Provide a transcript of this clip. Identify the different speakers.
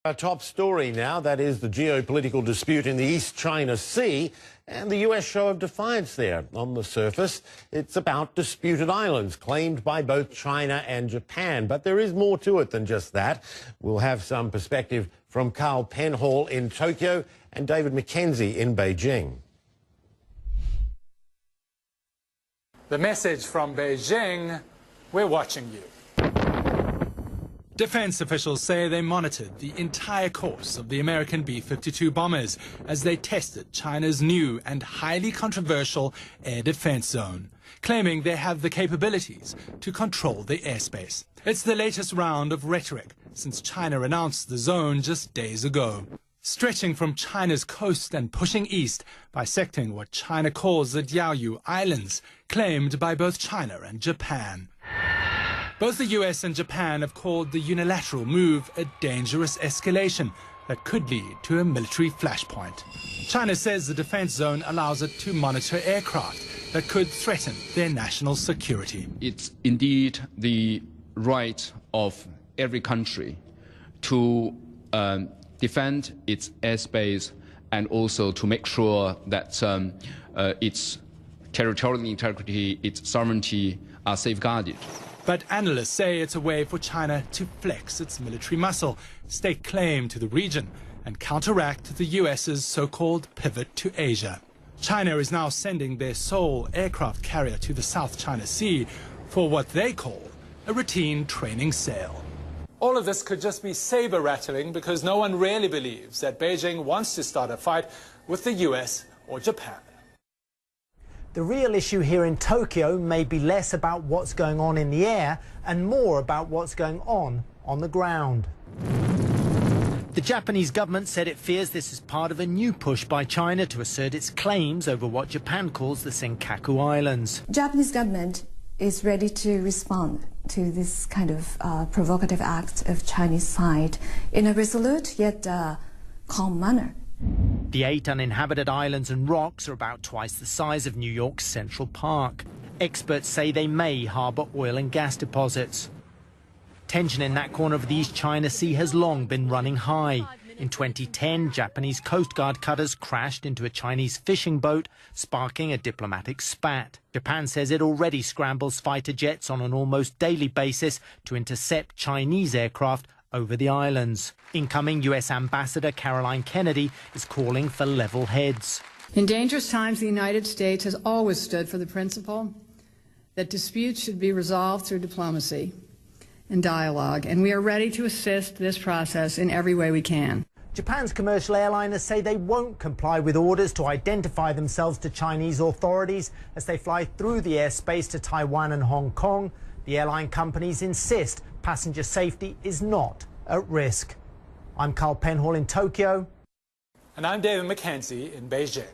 Speaker 1: A top story now, that is the geopolitical dispute in the East China Sea and the US show of defiance there. On the surface, it's about disputed islands claimed by both China and Japan. But there is more to it than just that. We'll have some perspective from Carl Penhall in Tokyo and David Mackenzie in Beijing.
Speaker 2: The message from Beijing: we're watching you. Defense officials say they monitored the entire course of the American B-52 bombers as they tested China's new and highly controversial air defense zone, claiming they have the capabilities to control the airspace. It's the latest round of rhetoric since China announced the zone just days ago, stretching from China's coast and pushing east, bisecting what China calls the Diaoyu Islands, claimed by both China and Japan. Both the US and Japan have called the unilateral move a dangerous escalation that could lead to a military flashpoint. China says the defense zone allows it to monitor aircraft that could threaten their national security.
Speaker 3: It's indeed the right of every country to defend its airspace and also to make sure that its territorial integrity, its sovereignty are safeguarded.
Speaker 2: But analysts say it's a way for China to flex its military muscle, stake claim to the region, and counteract the US's so-called pivot to Asia. China is now sending their sole aircraft carrier to the South China Sea for what they call a routine training sail. All of this could just be saber-rattling because no one really believes that Beijing wants to start a fight with the US or Japan.
Speaker 4: The real issue here in Tokyo may be less about what's going on in the air and more about what's going on the ground. The Japanese government said it fears this is part of a new push by China to assert its claims over what Japan calls the Senkaku Islands.
Speaker 5: Japanese government is ready to respond to this kind of provocative act of Chinese side in a resolute yet calm manner.
Speaker 4: The 8 uninhabited islands and rocks are about twice the size of New York's Central Park. Experts say they may harbour oil and gas deposits. Tension in that corner of the East China Sea has long been running high. In 2010, Japanese Coast Guard cutters crashed into a Chinese fishing boat, sparking a diplomatic spat. Japan says it already scrambles fighter jets on an almost daily basis to intercept Chinese aircraft over the islands. Incoming US Ambassador Caroline Kennedy is calling for level heads.
Speaker 6: In dangerous times, the United States has always stood for the principle that disputes should be resolved through diplomacy and dialogue, and we are ready to assist this process in every way we can.
Speaker 4: Japan's commercial airliners say they won't comply with orders to identify themselves to Chinese authorities as they fly through the airspace to Taiwan and Hong Kong. The airline companies insist passenger safety is not at risk. I'm Carl Penhall in Tokyo.
Speaker 2: And I'm David Mackenzie in Beijing.